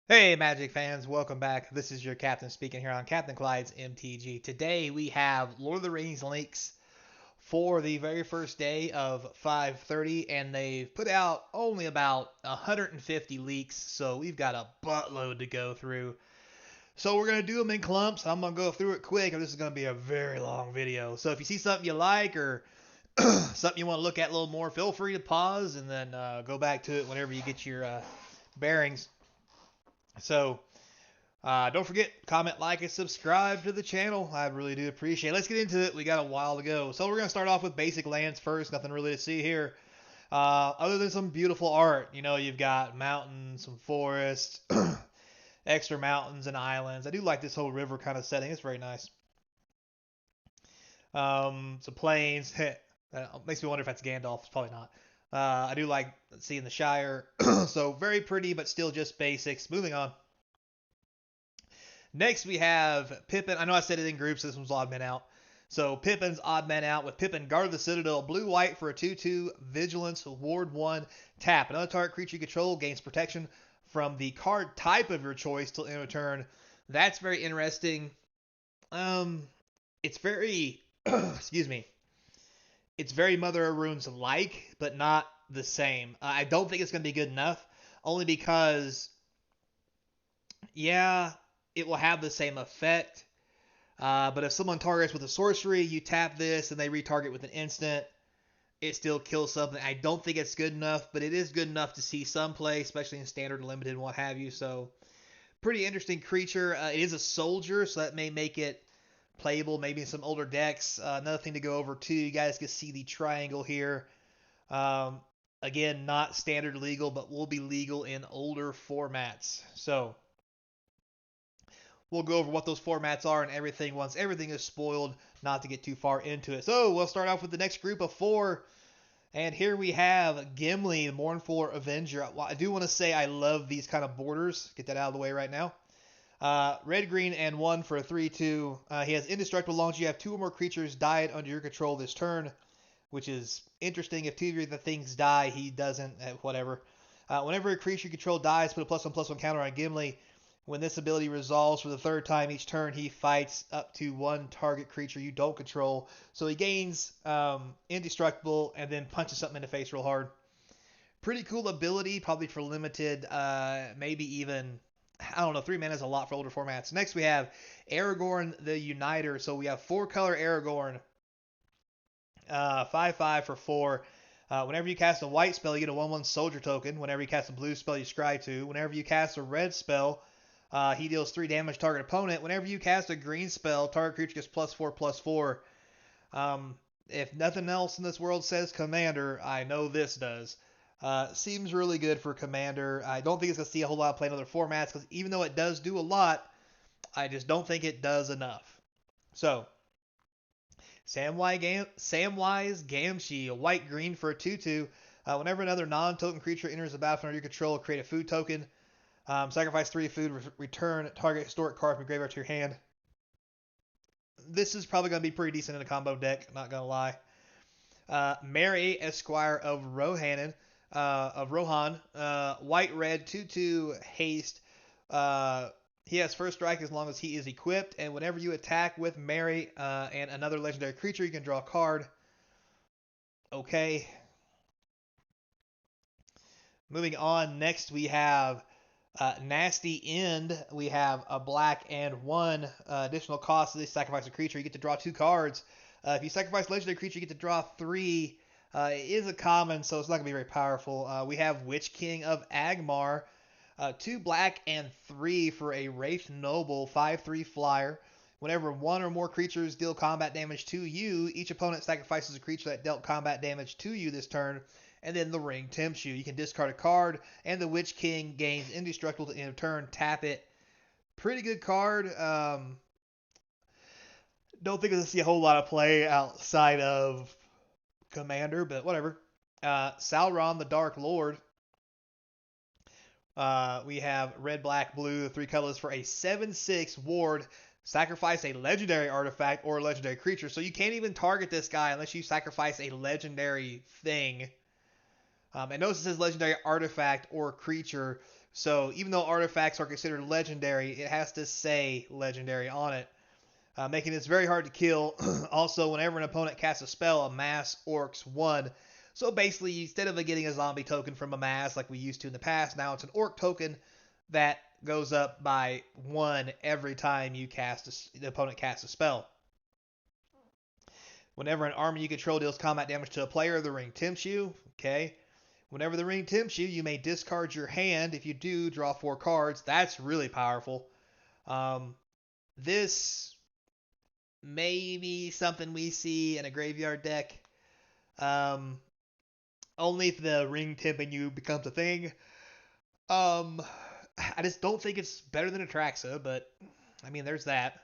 Hey, Magic fans, welcome back. This is your captain speaking here on Captain Clyde's MTG. Today we have Lord of the Rings links for the very first day of 5:30, and they've put out only about 150 leaks, so we've got a buttload to go through. So we're gonna do them in clumps. I'm gonna go through it quick, or this is gonna be a very long video. So if you see something you like or something you want to look at a little more, feel free to pause and then go back to it whenever you get your bearings. So don't forget, comment, like, and subscribe to the channel. I really do appreciate it. Let's get into it. We got a while to go. So we're going to start off with basic lands first. Nothing really to see here. Other than some beautiful art. You know, you've got mountains, some forests, extra mountains and islands. I do like this whole river kind of setting. It's very nice. Some plains. Makes me wonder if that's Gandalf. It's probably not. I do like seeing the Shire. So very pretty, but still just basics. Moving on. Next, we have Pippin. I know I said it in groups. This one's odd man out. So Pippin's odd man out with Pippin guard the Citadel, blue white for a 2/2 Vigilance Ward 1 tap. Another target creature you control gains protection from the card type of your choice till end of turn. That's very interesting. It's very excuse me. It's very Mother of Runes like, but not the same. I don't think it's going to be good enough, only because yeah, it will have the same effect. But if someone targets with a sorcery, you tap this and they retarget with an instant, it still kills something. I don't think it's good enough, but it is good enough to see some play, especially in standard and limited and what have you. So, pretty interesting creature. It is a soldier, so that may make it playable maybe in some older decks. Another thing to go over too, you guys can see the triangle here. Um, Again, not standard legal, but will be legal in older formats. So, we'll go over what those formats are and everything once everything is spoiled, not to get too far into it. So we'll start off with the next group of four. And here we have Gimli, the Mournful Avenger. I do want to say I love these kind of borders. Get that out of the way right now. Red, green, and one for a 3/2. He has indestructible long as you have two or more creatures died under your control this turn, which is interesting. If two of the things die, he doesn't. Whatever. Whenever a creature you control dies, put a +1/+1 counter on Gimli. When this ability resolves for the third time each turn, he fights up to one target creature you don't control. So he gains indestructible and then punches something in the face real hard. Pretty cool ability, probably for limited, maybe even, I don't know, 3 mana is a lot for older formats. Next we have Aragorn the Uniter. So we have 4-color Aragorn, 5/5 for 4. Whenever you cast a white spell, you get a 1/1 soldier token. Whenever you cast a blue spell, you scry 2. Whenever you cast a red spell, he deals 3 damage to target opponent. Whenever you cast a green spell, target creature gets +4/+4. If nothing else in this world says Commander, I know this does. Seems really good for Commander. I don't think it's going to see a whole lot of play in other formats because even though it does do a lot, I just don't think it does enough. So, Samwise Gamgee, a white-green for a 2/2. Whenever another non-token creature enters the battlefield under your control, create a food token. Sacrifice 3 food, return target historic card from graveyard to your hand. This is probably going to be pretty decent in a combo deck, not going to lie. Mary, Esquire of Rohan, white-red, 2/2 haste. He has first strike as long as he is equipped, and whenever you attack with Mary and another legendary creature, you can draw a card. Okay. Moving on, next we have Nasty End. We have a black and one additional cost. They sacrifice a creature. You get to draw 2 cards. If you sacrifice legendary creature, you get to draw 3. It is a common, so it's not going to be very powerful. We have Witch King of Agmar. 2 black and 3 for a Wraith Noble 5/3 flyer. Whenever one or more creatures deal combat damage to you, each opponent sacrifices a creature that dealt combat damage to you this turn, and then the ring tempts you. You can discard a card, and the Witch King gains indestructible to end of turn. Tap it. Pretty good card. Don't think we'll see a whole lot of play outside of Commander, but whatever. Sauron the Dark Lord. We have red, black, blue, 3 colors for a 7/6 ward. Sacrifice a legendary artifact or a legendary creature. So you can't even target this guy unless you sacrifice a legendary thing. And notice it says legendary artifact or creature. So even though artifacts are considered legendary, it has to say legendary on it, making this very hard to kill. Also, whenever an opponent casts a spell, amass orcs 1. So basically, instead of getting a zombie token from amass like we used to in the past, now it's an orc token that goes up by 1 every time the opponent casts a spell. Whenever an army you control deals combat damage to a player, the ring tempts you. Okay. Whenever the ring tempts you, you may discard your hand. If you do, draw 4 cards. That's really powerful. This may be something we see in a graveyard deck. Only if the ring tempting you becomes a thing. I just don't think it's better than Atraxa, but I mean, there's that.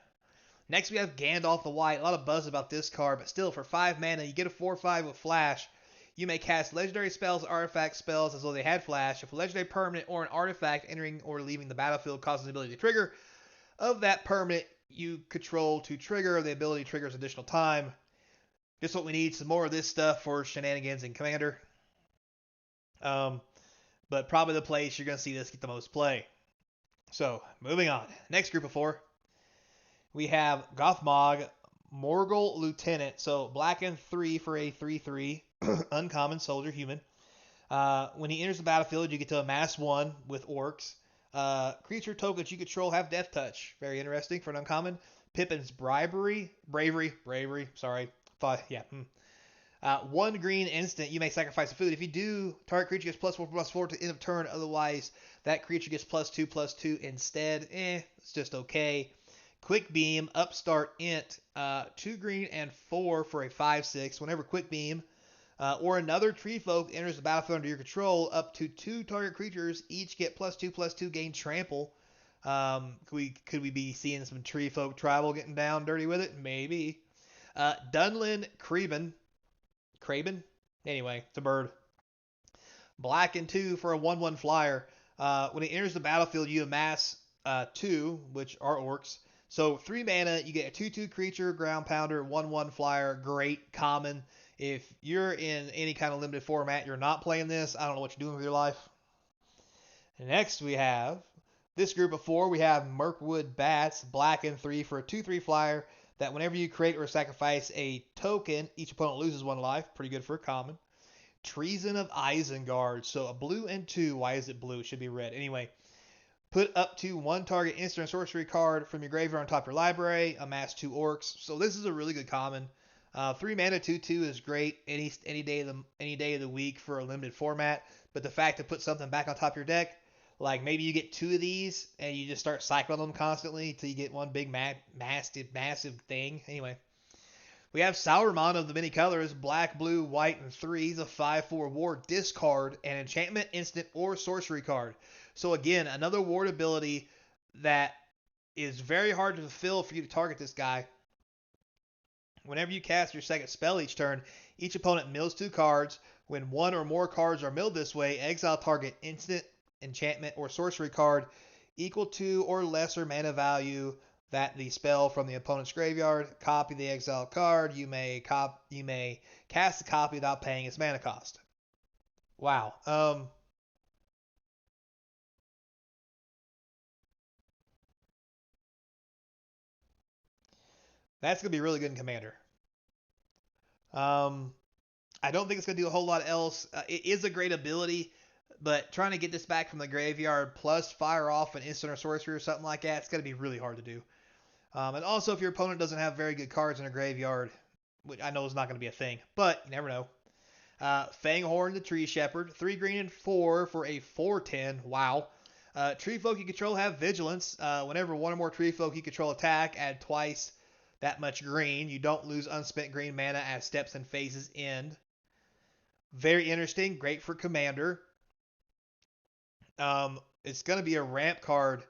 Next, we have Gandalf the White. A lot of buzz about this card, but still, for 5 mana, you get a 4/5 with Flash. You may cast legendary spells, artifact spells as though they had Flash. If a legendary permanent or an artifact entering or leaving the battlefield causes the ability to trigger, of that permanent you control to trigger, the ability triggers additional time. Just what we need, some more of this stuff for shenanigans in Commander. But probably the place you're going to see this get the most play. So, moving on. Next group of 4. We have Gothmog, Morgul Lieutenant. So, black and 3 for a 3/3. Uncommon soldier human. When he enters the battlefield, you get to amass 1 with orcs. Creature tokens you control have death touch. Very interesting for an uncommon. Pippin's bravery. Sorry. Thought, yeah. 1 green instant, you may sacrifice a food. If you do, target creature gets +4/+4 to end of turn. Otherwise, that creature gets +2/+2 instead. It's just okay. Quick Beam, Upstart Int, 2 green and 4 for a 5/6. Whenever Quick Beam or another tree folk enters the battlefield under your control, up to 2 target creatures each get +2/+2, gain trample. Could we be seeing some tree folk tribal getting down dirty with it? Maybe. Dunlin Craven? Anyway, it's a bird. Black and 2 for a 1/1 flyer. When it enters the battlefield, you amass 2, which are orcs. So 3 mana, you get a 2/2 creature, ground pounder, 1/1 flyer, great, common. If you're in any kind of limited format, you're not playing this, I don't know what you're doing with your life. Next we have this group of 4. We have Mirkwood Bats, black and 3 for a 2/3 flyer, that whenever you create or sacrifice a token, each opponent loses 1 life. Pretty good for a common. Treason of Isengard. So a blue and 2. Why is it blue? It should be red. Anyway, put up to 1 target instant or sorcery card from your graveyard on top of your library. Amass 2 orcs. So this is a really good common. 3 mana 2/2 is great any day of the week for a limited format. But the fact to put something back on top of your deck, like maybe you get 2 of these and you just start cycling them constantly until you get one big massive thing. Anyway, we have Sauron of the many colors, black, blue, white, and 3. He's a 5/4 ward. Discard an enchantment, instant, or sorcery card. So again, another ward ability that is very hard to fulfill for you to target this guy. Whenever you cast your second spell each turn, each opponent mills 2 cards. When 1 or more cards are milled this way, exile target instant, enchantment, or sorcery card equal to or lesser mana value that the spell from the opponent's graveyard. Copy the exiled card. You may cast the copy without paying its mana cost. Wow. That's gonna be really good in Commander. I don't think it's gonna do a whole lot else. It is a great ability, but trying to get this back from the graveyard plus fire off an instant or sorcery or something like that, it's gonna be really hard to do. And also, if your opponent doesn't have very good cards in a graveyard, which I know is not going to be a thing, but you never know. Fanghorn the Tree Shepherd, 3 green and 4 for a 4/10. Wow. Tree folk you control have vigilance. Whenever 1 or more tree folk you control attack, add twice that much green. You don't lose unspent green mana as steps and phases end. Very interesting. Great for Commander. It's going to be a ramp card,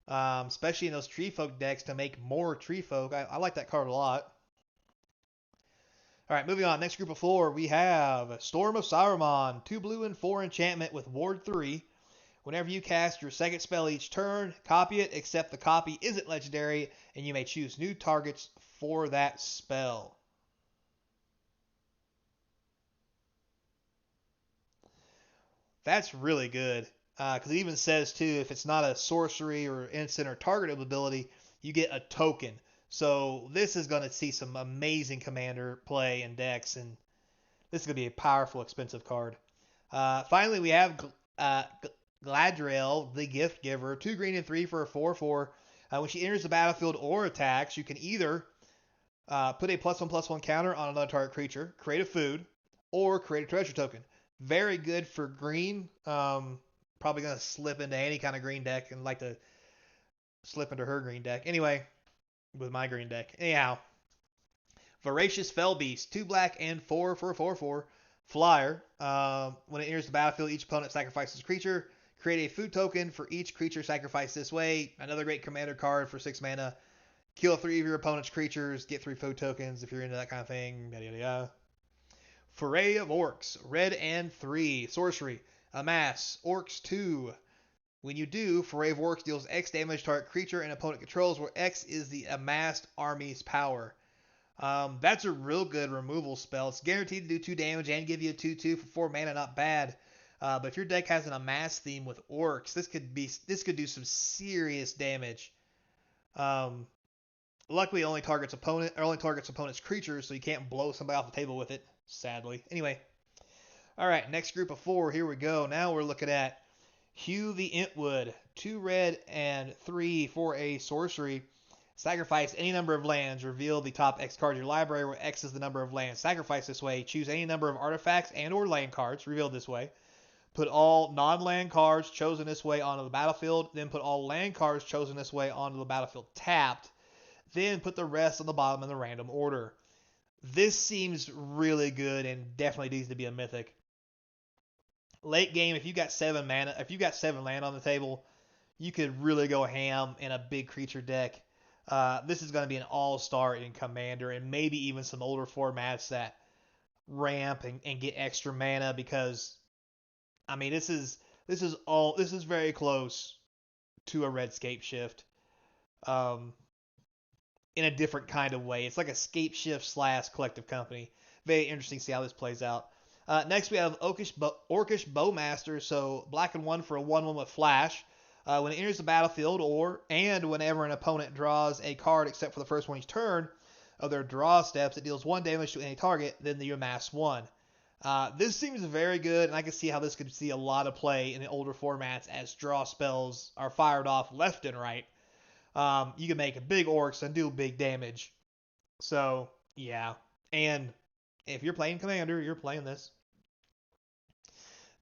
especially in those tree folk decks to make more tree folk. I like that card a lot. All right, moving on. Next group of 4, we have Storm of Saruman, 2 blue and 4 enchantment with Ward 3. Whenever you cast your second spell each turn, copy it, except the copy isn't legendary, and you may choose new targets for that spell. That's really good. Because it even says, too, if it's not a sorcery or instant or target ability, you get a token. So this is going to see some amazing commander play in decks, and this is going to be a powerful, expensive card. Finally, we have Gladriel, the Gift Giver. 2 green and 3 for a 4/4. When she enters the battlefield or attacks, you can either put a +1/+1 counter on another target creature, create a food, or create a treasure token. Very good for green. Probably going to slip into any kind of green deck and like to slip into her green deck. Anyway, with my green deck. Anyhow, Voracious Fell Beast, 2 black and 4 for a 4/4 flyer. When it enters the battlefield, each opponent sacrifices a creature. Create a food token for each creature sacrificed this way. Another great commander card for 6 mana. Kill 3 of your opponent's creatures. Get 3 food tokens if you're into that kind of thing. Yada yada yada. Foray of Orcs, red and 3. Sorcery. Amass. Orcs 2. When you do, Foray of Orcs deals X damage to target creature and opponent controls, where X is the amassed army's power. That's a real good removal spell. It's guaranteed to do 2 damage and give you a 2/2 for 4 mana. Not bad. But if your deck has an amass theme with orcs, this could do some serious damage. Luckily, it only targets opponent's creatures, so you can't blow somebody off the table with it. Sadly. Anyway, all right. Next group of 4. Here we go. Now we're looking at Hugh the Entwood. 2 red and 3 for a sorcery. Sacrifice any number of lands. Reveal the top X card of your library, where X is the number of lands sacrificed this way. Choose any number of artifacts and or land cards revealed this way. Put all non-land cards chosen this way onto the battlefield. Then put all land cards chosen this way onto the battlefield tapped. Then put the rest on the bottom in the random order. This seems really good and definitely needs to be a mythic. Late game, if you got 7 land on the table, you could really go ham in a big creature deck. This is going to be an all-star in Commander and maybe even some older formats that ramp and get extra mana, because I mean this is very close to a red scape shift, in a different kind of way. It's like a scape shift / collective company. Very interesting to see how this plays out. Next we have Orcish Bowmaster. So black and 1 for a 1/1 with flash. When it enters the battlefield, and whenever an opponent draws a card except for the first one each turn of their draw steps, it deals 1 damage to any target, then you amass 1. This seems very good, and I can see how this could see a lot of play in the older formats as draw spells are fired off left and right. You can make big orcs and do big damage. So, yeah. And if you're playing Commander, you're playing this.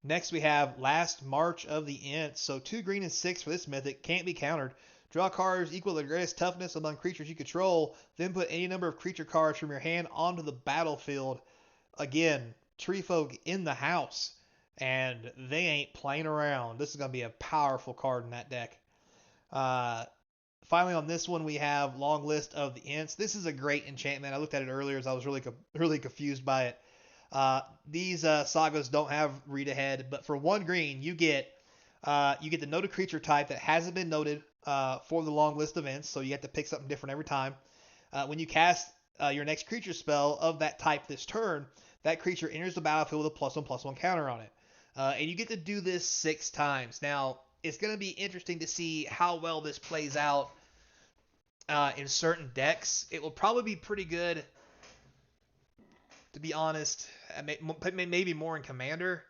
Next, we have Last March of the Ents. So 2 green and 6 for this mythic. Can't be countered. Draw cards equal to the greatest toughness among creatures you control. Then put any number of creature cards from your hand onto the battlefield. Again, tree folk in the house. And they ain't playing around. This is going to be a powerful card in that deck. Finally, on this one, we have Long List of the Ents. This is a great enchantment. I looked at it earlier as I was really confused by it. These sagas don't have read ahead, but for 1 green, you get the noted creature type that hasn't been noted for the long list of Ents, so you have to pick something different every time. When you cast your next creature spell of that type this turn, that creature enters the battlefield with a +1/+1 counter on it. And you get to do this 6 times. Now, it's going to be interesting to see how well this plays out in certain decks. It will probably be pretty good, to be honest, maybe more in Commander,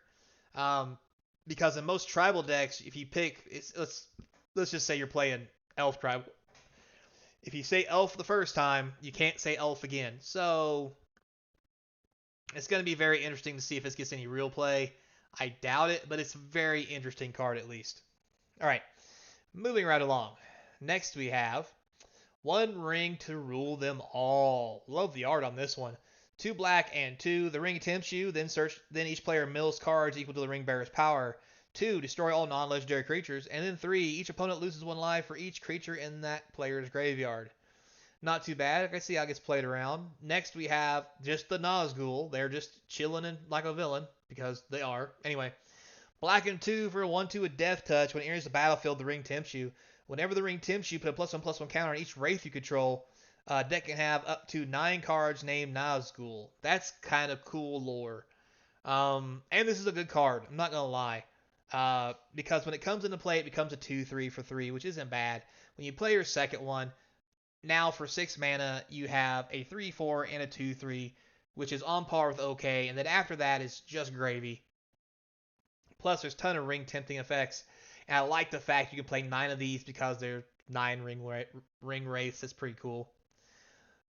because in most tribal decks, if you pick, let's just say you're playing Elf tribal. If you say Elf the first time, you can't say Elf again. So it's going to be very interesting to see if this gets any real play. I doubt it, but it's a very interesting card at least. All right, moving right along. Next we have One Ring to Rule Them All. Love the art on this one. 2 black and 2. The ring tempts you. Then each player mills cards equal to the ring bearer's power. 2. Destroy all non-legendary creatures. And then 3. Each opponent loses 1 life for each creature in that player's graveyard. Not too bad. I can see how it gets played around. Next we have just the Nazgul. They're just chilling in like a villain, because they are. Anyway, black and 2 for a 1/2 with Death Touch. When it enters the battlefield, the ring tempts you. Whenever the ring tempts you, put a +1/+1 counter on each wraith you control. Deck can have up to 9 cards named Nazgul. That's kind of cool lore. And this is a good card. I'm not going to lie. Because when it comes into play, it becomes a 2/3 for 3, which isn't bad. When you play your second one, now for 6 mana, you have a 3/4 and a 2/3, which is on par with OK, and then after that is just gravy. Plus, there's a ton of ring tempting effects, and I like the fact you can play 9 of these because they're 9 ring wraiths. That's pretty cool.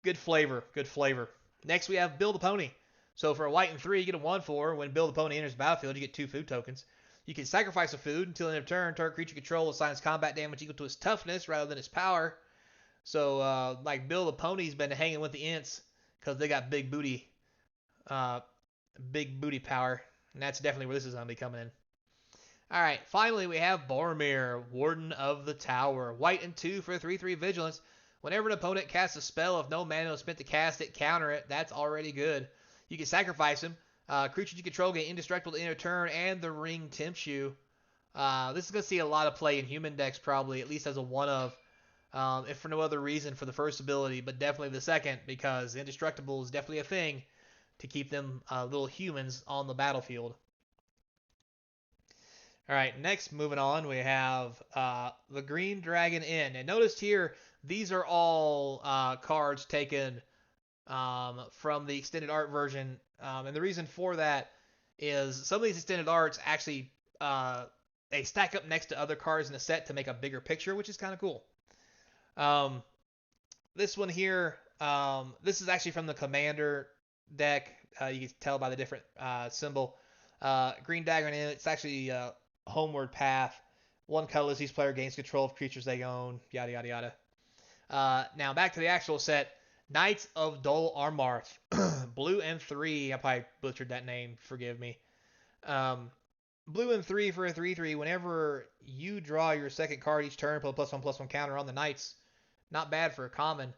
Good flavor, good flavor. Next, we have Build a Pony. So for a white and 3, you get a 1/4. When Build a Pony enters the battlefield, you get 2 food tokens. You can sacrifice a food until the end of turn. Target creature control assigns combat damage equal to its toughness rather than its power. So, like, Build a Pony's been hanging with the Ints because they got uh, big booty power. And that's definitely where this is going to be coming in. All right, finally we have Boromir, Warden of the Tower. White and 2 for 3/3 Vigilance. Whenever an opponent casts a spell, if no mana is spent to cast it, counter it. That's already good. You can sacrifice him. Creatures you control get indestructible to end of turn, and the ring tempts you. This is going to see a lot of play in human decks, probably, at least as a one of. If for no other reason for the first ability, but definitely the second, because indestructible is definitely a thing to keep them little humans on the battlefield. All right, next, moving on, we have the Green Dragon Inn. And notice here, these are all cards taken from the extended art version. And the reason for that is some of these extended arts actually they stack up next to other cards in the set to make a bigger picture, which is kind of cool. This one here, this is actually from the Commander deck. You can tell by the different symbol. Green Dagger Inn, it's actually Homeward Path. One colorless, each player gains control of creatures they own, yada, yada, yada. Now, back to the actual set. Knights of Dol Armarth. Blue and 3. I probably butchered that name. Forgive me. Blue and 3 for a 3/3. Whenever you draw your second card each turn, put a +1/+1 counter on the Knights. Not bad for a common.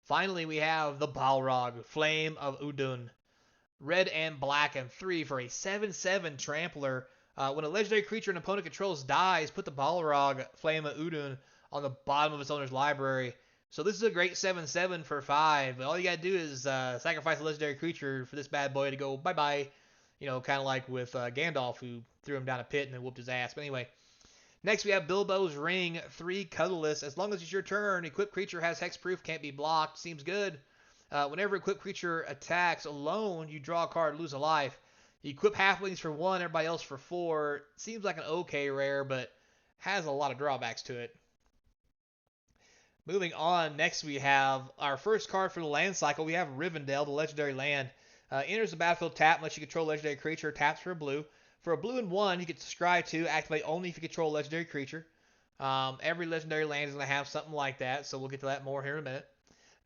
Finally, we have the Balrog, Flame of Udun. Red and black and 3 for a 7/7 Trampler. When a legendary creature an opponent controls dies, put the Balrog, Flame of Udun, on the bottom of its owner's library. So this is a great 7/7 for 5. All you gotta do is sacrifice a legendary creature for this bad boy to go bye-bye. You know, kind of like with Gandalf, who threw him down a pit and then whooped his ass. But anyway, next we have Bilbo's Ring, 3 colorless. As long as it's your turn, equipped creature has hexproof, can't be blocked. Seems good. Whenever equipped creature attacks alone, you draw a card, lose a life. You equip halflings for 1, everybody else for 4. Seems like an okay rare, but has a lot of drawbacks to it. Moving on, next we have our first card for the land cycle. We have Rivendell, the legendary land. Enters the battlefield tap unless you control a legendary creature. Taps for a blue. For a blue and 1, you get to scry 2. Activate only if you control a legendary creature. Every legendary land is going to have something like that, so we'll get to that more here in a minute.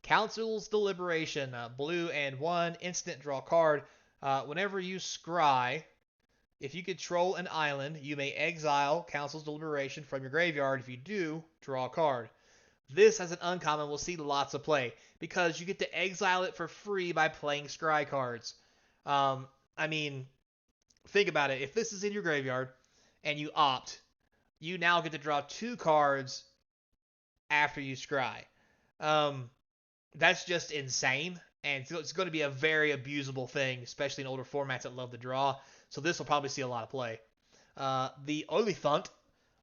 Council's Deliberation, blue and 1, instant draw card. Whenever you scry, if you control an island, you may exile Council's Deliberation from your graveyard. If you do, draw a card. This, as an uncommon, will see lots of play because you get to exile it for free by playing scry cards. I mean, think about it. If this is in your graveyard and you opt, you now get to draw 2 cards after you scry. That's just insane, and it's going to be a very abusable thing, especially in older formats that love to draw. So this will probably see a lot of play. The Oliphant,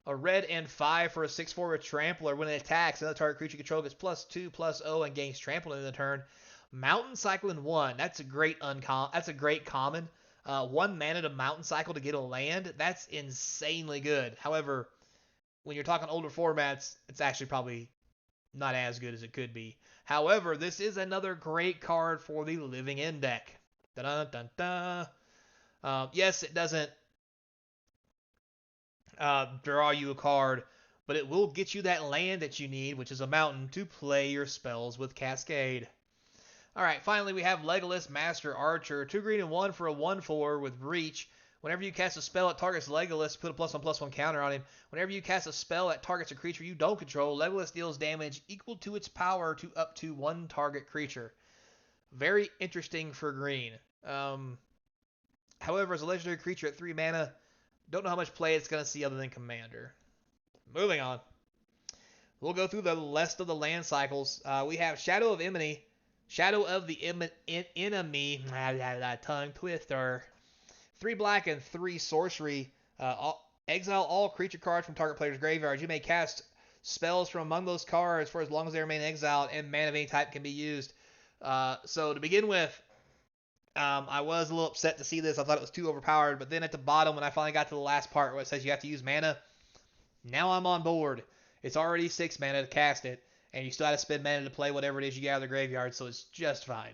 a red and 5 for a 6/4 Trampler. When it attacks, another target creature control gets +2/+0 and gains trampled in the turn. Mountain Cycle in 1. That's a great common. 1 mana to Mountain Cycle to get a land. That's insanely good. However, when you're talking older formats, it's actually probably not as good as it could be. However, this is another great card for the Living End deck. Dun-dun-dun-dun. Yes, it doesn't draw you a card, but it will get you that land that you need, which is a mountain, to play your spells with Cascade. Alright, finally we have Legolas, Master Archer. 2 green and 1 for a 1/4 with Reach. Whenever you cast a spell that targets Legolas, put a +1/+1 counter on him. Whenever you cast a spell that targets a creature you don't control, Legolas deals damage equal to its power to up to 1 target creature. Very interesting for green. However, as a legendary creature at 3 mana, don't know how much play it's going to see other than Commander. Moving on. We'll go through the rest of the land cycles. We have Shadow of Enemy. Shadow of the Enemy. Tongue twister. 3 black and 3 sorcery. Exile all creature cards from target player's graveyard. You may cast spells from among those cards for as long as they remain exiled, and mana of any type can be used. So to begin with, I was a little upset to see this. I thought it was too overpowered, but then at the bottom, when I finally got to the last part where it says you have to use mana, now I'm on board. It's already 6 mana to cast it, and you still have to spend mana to play whatever it is you get out of the graveyard, so it's just fine.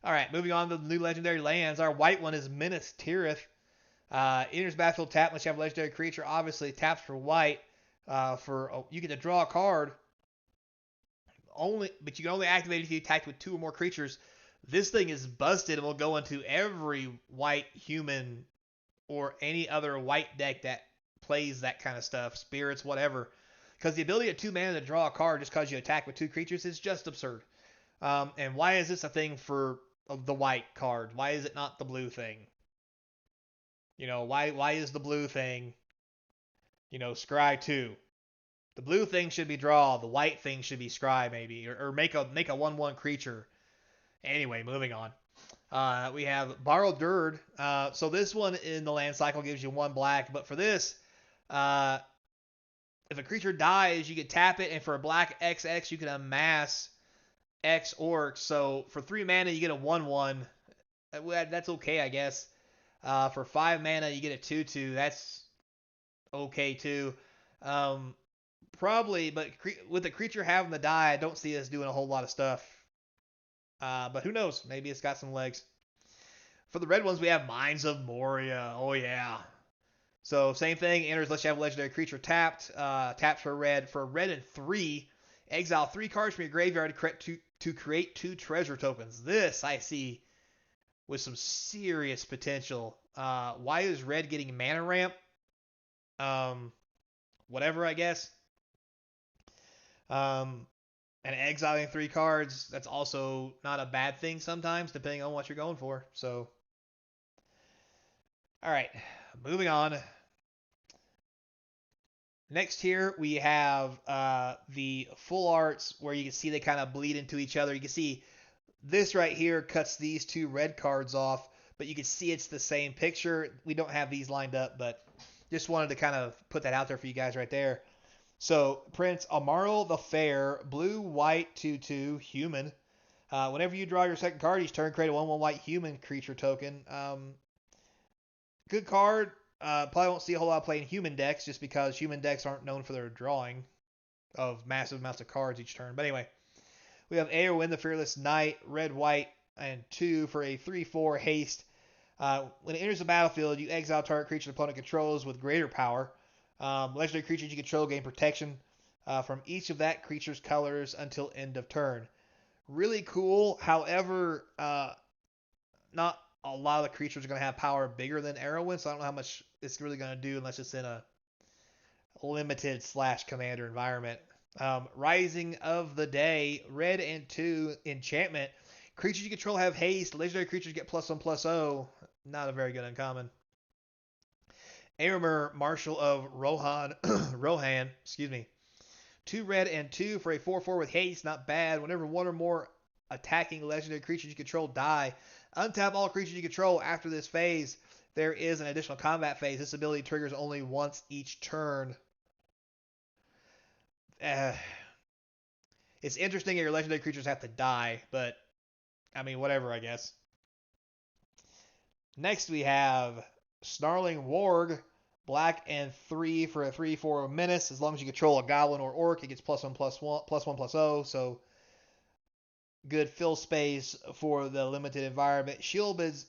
Alright, moving on to the new legendary lands. Our white one is Minas Tirith. Enters battlefield tap unless you have a legendary creature. Obviously, taps for white. You get to draw a card but you can only activate it if you attack with 2 or more creatures. This thing is busted and will go into every white human or any other white deck that plays that kind of stuff, spirits, whatever. Because the ability at 2 mana to draw a card just because you attack with 2 creatures is just absurd. And why is this a thing for the white card? Why is it not the blue thing? Why is the blue thing, scry 2? The blue thing should be draw. The white thing should be scry maybe, or make a 1/1 creature. Anyway, moving on. We have Borrowed Dirge. So this one in the land cycle gives you 1 black, but for this, if a creature dies, you can tap it, and for a black XX, you can amass X orcs. So for 3 mana, you get a 1/1. That's okay, I guess. For 5 mana, you get a 2/2. That's okay too. Probably, but with the creature having to die, I don't see us doing a whole lot of stuff. But who knows? Maybe it's got some legs. For the red ones, we have Mines of Moria. Oh, yeah. So, same thing. Enters unless you have a legendary creature tapped. Taps for red. For red and 3, exile 3 cards from your graveyard to create 2 treasure tokens. This, I see, with some serious potential. Why is red getting mana ramp? Whatever, I guess. And exiling 3 cards, that's also not a bad thing sometimes, depending on what you're going for. So, alright, moving on. Next here, we have the full arts, where you can see they kind of bleed into each other. You can see this right here cuts these 2 red cards off, but you can see it's the same picture. We don't have these lined up, but just wanted to kind of put that out there for you guys right there. So, Prince Amaral the Fair, blue, white, 2/2, human. Whenever you draw your second card each turn, create a 1/1 white human creature token. Good card. Probably won't see a whole lot of play in human decks just because human decks aren't known for their drawing of massive amounts of cards each turn. But anyway, we have Eowyn the Fearless Knight, red, white, and 2 for a 3/4 haste. When it enters the battlefield, you exile target creature the opponent controls with greater power. Legendary creatures you control gain protection from each of that creature's colors until end of turn. Really cool. However, not a lot of the creatures are going to have power bigger than Eowyn, so I don't know how much it's really going to do unless it's in a limited / commander environment. Rising of the Day, red and 2 enchantment. Creatures you control have haste. Legendary creatures get +1/+0. Not a very good uncommon. Aramir, Marshal of Rohan, 2 red and 2 for a 4/4 with haste, not bad. Whenever 1 or more attacking legendary creatures you control die, untap all creatures you control after this phase. There is an additional combat phase. This ability triggers only once each turn. It's interesting that your legendary creatures have to die, but I mean, whatever, I guess. Next we have Snarling Warg, black and 3 for a 3/4 menace. As long as you control a goblin or orc, it gets +1/+0. So good fill space for the limited environment. Sheilbub's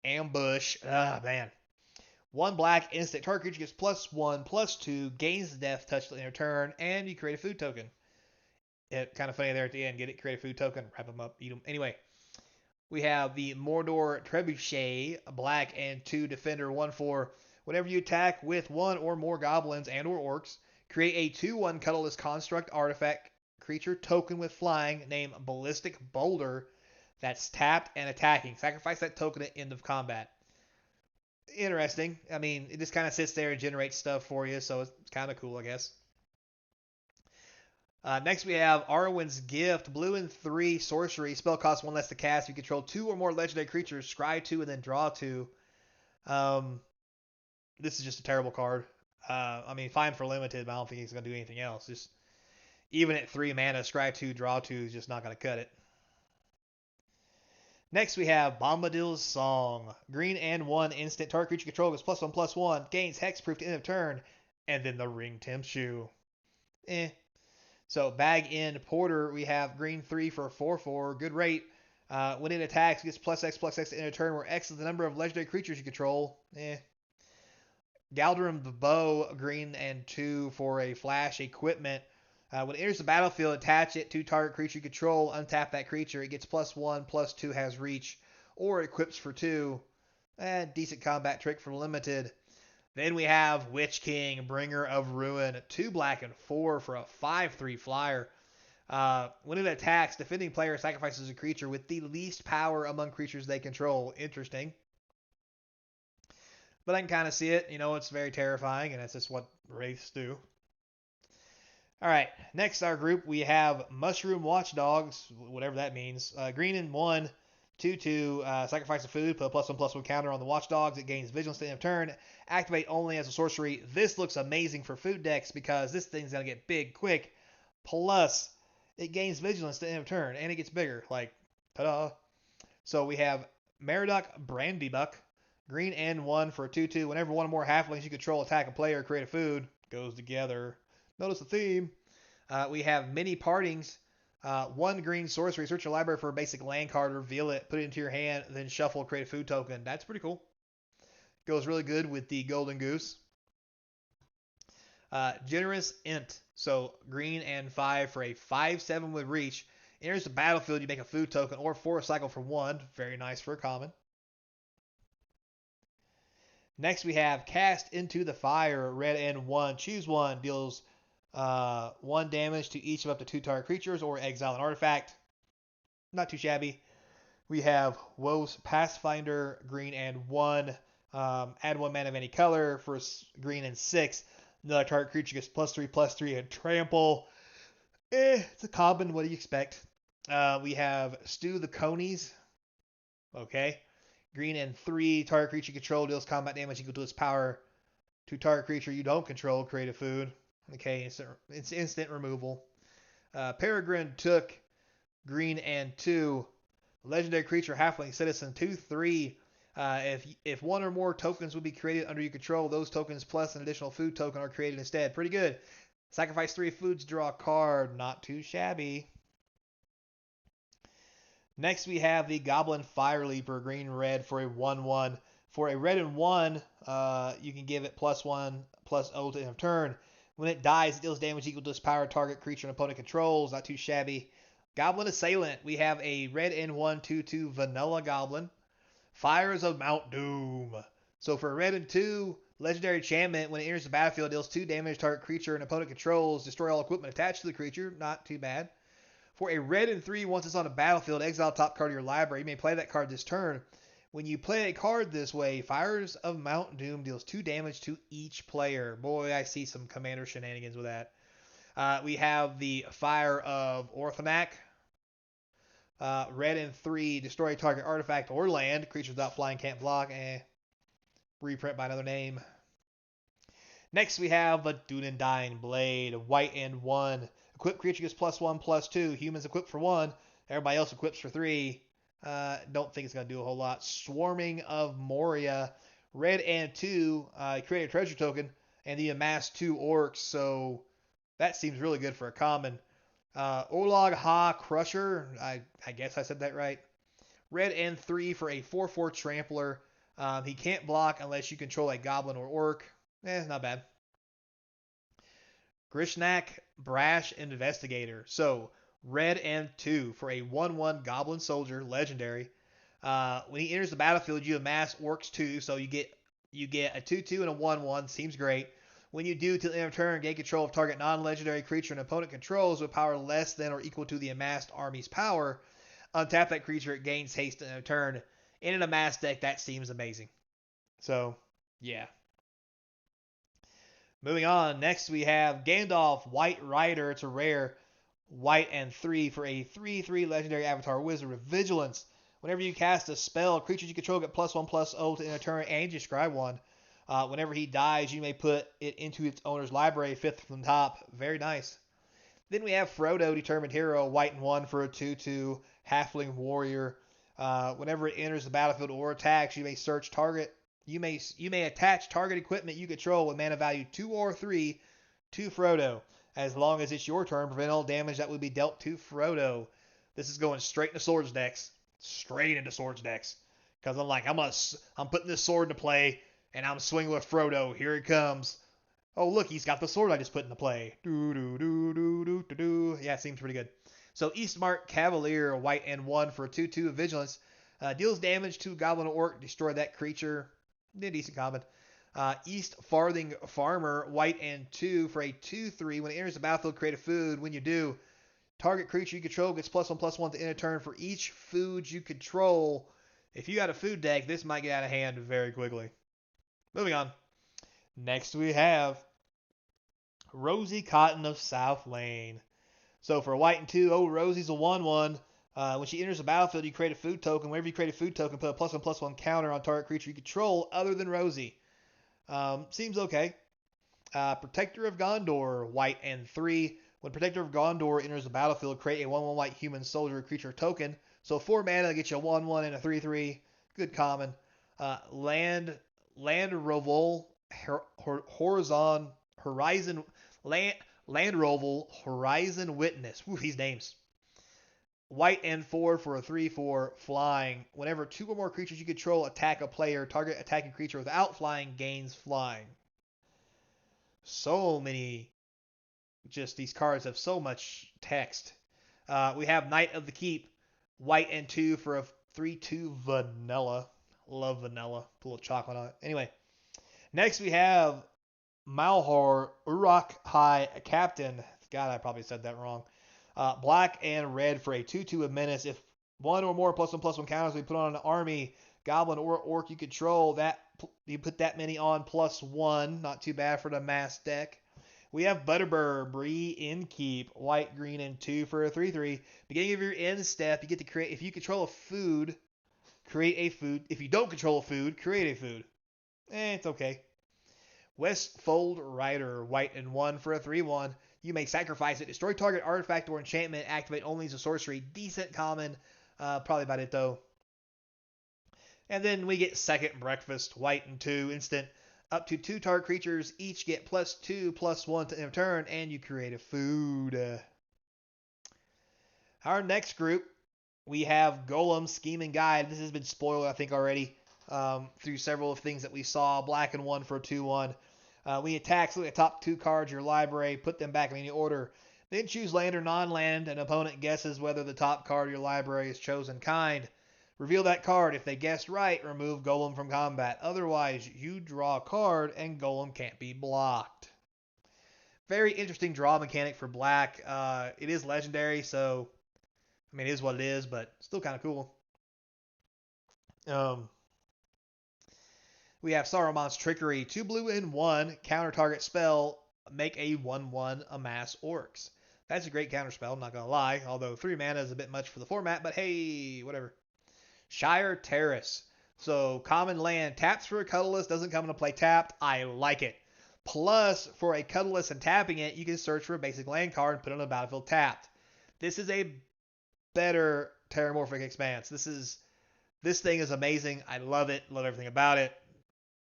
Ambush. Man. 1 black instant target creature gets +1/+2, gains the death touch in turn, and you create a food token. Kind of funny there at the end. Get it, create a food token, wrap them up, eat them. Anyway, we have the Mordor Trebuchet, black and 2 defender, 1/4. Whenever you attack with 1 or more goblins and or orcs, create a 2/1 colorless construct artifact creature token with flying named Ballistic Boulder that's tapped and attacking. Sacrifice that token at end of combat. Interesting. I mean, it just kind of sits there and generates stuff for you, so it's kind of cool, I guess. Next we have Arwen's Gift, blue and 3 sorcery. Spell costs 1 less to cast. You control 2 or more legendary creatures. Scry 2 and then draw 2. Um, this is just a terrible card. I mean, fine for limited, but I don't think he's going to do anything else. Just even at 3 mana, scry 2, draw 2 is just not going to cut it. Next we have Bombadil's Song. Green and 1 instant. Target creature control gets +1/+1. Gains hexproof to end of turn. And then the Ring Temp Shoe. So bag in Porter, we have green 3 for a 4/4. Good rate. When it attacks, it gets +X/+X to end of turn, where X is the number of legendary creatures you control. Galdrim the Bow, green and 2 for a flash equipment. When it enters the battlefield, attach it to target creature you control, untap that creature. It gets +1/+2, has reach, or equips for 2. Decent combat trick for limited. Then we have Witch King, Bringer of Ruin, 2 black and 4 for a 5/3 flyer. When it attacks, defending player sacrifices a creature with the least power among creatures they control. Interesting. But I can kind of see it. It's very terrifying, and that's just what wraiths do. All right, next our group, we have Mushroom Watchdogs, whatever that means. Green and 1, 2/2, sacrifice a food, put a +1/+1 counter on the Watchdogs. It gains Vigilance at the end of turn. Activate only as a sorcery. This looks amazing for food decks because this thing's going to get big quick. Plus, it gains Vigilance at the end of turn, and it gets bigger. Like, ta-da. So we have Meriduc Brandybuck. Green and 1 for a 2/2. Whenever one or more halflings you control attack a player or create a food, goes together. Notice the theme. We have Many Partings. 1 green sorcery. Search your library for a basic land card, reveal it, put it into your hand, then shuffle, create a food token. That's pretty cool. Goes really good with the Golden Goose. Generous Int. So green and 5 for a 5/7 with reach. Enters the battlefield, you make a food token or force cycle for 1. Very nice for a common. Next we have Cast into the Fire. Red and 1. Choose 1. Deals 1 damage to each of up to 2 target creatures or exile an artifact. Not too shabby. We have Woe's Pathfinder, green and 1. Add 1 mana of any color for green and 6. Another target creature gets +3/+3 and trample. It's a common. What do you expect? We have Stew the Conies. Okay. Green and 3. Target creature control deals combat damage equal to its power to target creature you don't control. Create a food. Okay, it's instant removal. Peregrine Took, green and 2. Legendary creature, halfling citizen, 2/3. If 1 or more tokens would be created under your control, those tokens plus an additional food token are created instead. Pretty good. Sacrifice 3 foods, draw a card. Not too shabby. Next we have the Goblin Fire Leaper, green red for a 1/1. For a red and 1, you can give it +1/+0 to end of turn. When it dies, it deals damage equal to its power target creature and opponent controls. Not too shabby. Goblin Assailant. We have a red and 1 2/2 Vanilla Goblin. Fires of Mount Doom. So for a red and 2, legendary enchantment. When it enters the battlefield, it deals 2 damage to target creature and opponent controls. Destroy all equipment attached to the creature. Not too bad. For a red and 3, once it's on the battlefield, exile top card of your library. You may play that card this turn. When you play a card this way, Fires of Mount Doom deals 2 damage to each player. Boy, I see some commander shenanigans with that. We have the Fire of Orthonac. Red and 3, destroy a target artifact or land. Creatures without flying can't block. Reprint by another name. Next we have a Dunedain Blade. White and 1. Equip creature gets +1/+2. Humans equip for 1. Everybody else equips for 3. Don't think it's going to do a whole lot. Swarming of Moria. Red and 2. Create a treasure token. And you amass 2 orcs. So that seems really good for a common. Olag Ha Crusher. I guess I said that right. Red and 3 for a 4/4 trampler. He can't block unless you control a goblin or orc. Not bad. Grishnak Brash Investigator. So, red and 2 for a 1/1 goblin soldier, legendary. When he enters the battlefield, you amass orcs 2, so you get a 2/2 and a 1/1. Seems great. When you do, till the end of turn, gain control of target non-legendary creature and opponent controls with power less than or equal to the amassed army's power. Untap that creature, it gains haste in a turn. In an amassed deck, that seems amazing. So, yeah. Moving on, next we have Gandalf White Rider. It's a rare. White and 3 for a 3/3 legendary avatar wizard with vigilance. Whenever you cast a spell, creatures you control get +1/+0 to end a turn, and you scry one. Whenever he dies, you may put it into its owner's library, 5th from the top. Very nice. Then we have Frodo, Determined Hero, white and 1 for a 2/2 Halfling Warrior. Whenever it enters the battlefield or attacks, you may search target. You may attach target equipment you control with mana value 2 or 3 to Frodo. As long as it's your turn, prevent all damage that would be dealt to Frodo. This is going straight into Swords decks. Straight into Swords decks. Because I'm like, I'm putting this sword into play, and I'm swinging with Frodo. Here it comes. Oh, look, he's got the sword I just put into play. Do do do do do do do. Yeah, it seems pretty good. So Eastmark Cavalier, white and 1 for a 2/2 Vigilance. Deals damage to Goblin or Orc. Destroy that creature. Decent common. East Farthing Farmer, white and 2 for a 2/3. When it enters the battlefield, create a food. When you do, target creature you control gets +1/+1 to end a turn for each food you control. If you got a food deck, this might get out of hand very quickly. Moving on. Next we have Rosie Cotton of South Lane. So for white and 2, Rosie's a 1/1. When she enters the battlefield, you create a food token. Whenever you create a food token, put a +1/+1 counter on target creature you control other than Rosie. Seems okay. Protector of Gondor, white and 3. When Protector of Gondor enters the battlefield, create a 1/1 white human soldier creature token. So 4 mana gets you a 1/1 and a 3/3. Good common. Land Roval, Horizon, Land Roval, Horizon Witness. Woo, these names. White and 4 for a 3/4 flying. Whenever 2 or more creatures you control attack a player, target attacking creature without flying gains flying. So many. Just these cards have so much text. We have Knight of the Keep, white and 2 for a 3/2 vanilla. Love vanilla. Put a little chocolate on it. Anyway, next we have Malhar Uruk High Captain. God, I probably said that wrong. Black and red for a 2/2 of menace. If 1 or more +1/+1 counters we put on an army, goblin or orc you control, that you put that many on +1. Not too bad for the mass deck. We have Butterbur, Bree Innkeep, white, green, and 2 for a 3/3. Beginning of your end step, you get to create, if you control a food, create a food. If you don't control a food, create a food. It's okay. Westfold Rider, white and 1 for a 3/1. You may sacrifice it, destroy target artifact or enchantment, activate only as a sorcery. Decent common. Probably about it though. And then we get Second Breakfast, white and 2, instant. Up to 2 target creatures each get +2/+1 to end of turn, and you create a food. Our next group, we have Golem Scheming Guide. This has been spoiled, I think, already through several of things that we saw. Black and 1 for a 2/1. We attack, so look at the top 2 cards of your library, put them back in any order. Then choose land or non-land. An opponent guesses whether the top card of your library is chosen kind. Reveal that card. If they guessed right, remove Golem from combat. Otherwise, you draw a card and Golem can't be blocked. Very interesting draw mechanic for black. It is legendary, so I mean, it is what it is, but still kind of cool. We have Saruman's Trickery. 2 blue and 1. Counter target spell. Make a 1/1 amass orcs. That's a great counter spell, I'm not going to lie. Although 3 mana is a bit much for the format, but hey, whatever. Shire Terrace. So, common land. Taps for a colorless. Doesn't come into play tapped. I like it. Plus, for a colorless and tapping it, you can search for a basic land card and put it on the battlefield tapped. This is a better Terramorphic Expanse. This thing is amazing. I love it. Love everything about it.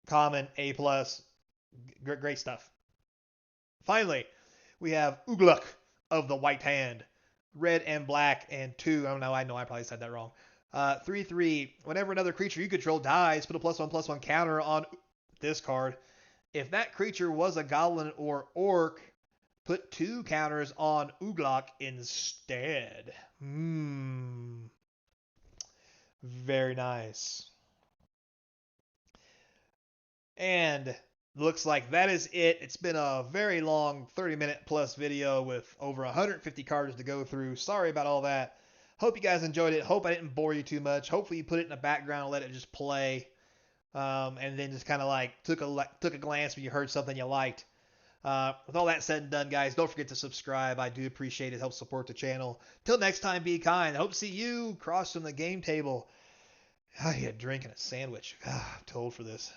Common, A+. Great stuff. Finally, we have Ugluk of the White Hand. Red and black and 2. I know I probably said that wrong. 3/3. Whenever another creature you control dies, put a +1/+1 counter on this card. If that creature was a goblin or orc, put 2 counters on Ugluk instead. Very nice. And looks like that is it. It's been a very long 30-minute plus video with over 150 cards to go through. Sorry about all that. Hope you guys enjoyed it. Hope I didn't bore you too much. Hopefully you put it in the background and let it just play. And then just kind of like took a glance when you heard something you liked. With all that said and done, guys, don't forget to subscribe. I do appreciate it. Helps support the channel. Till next time, be kind. I hope to see you across from the game table. I had a drink and a sandwich. I'm too old for this.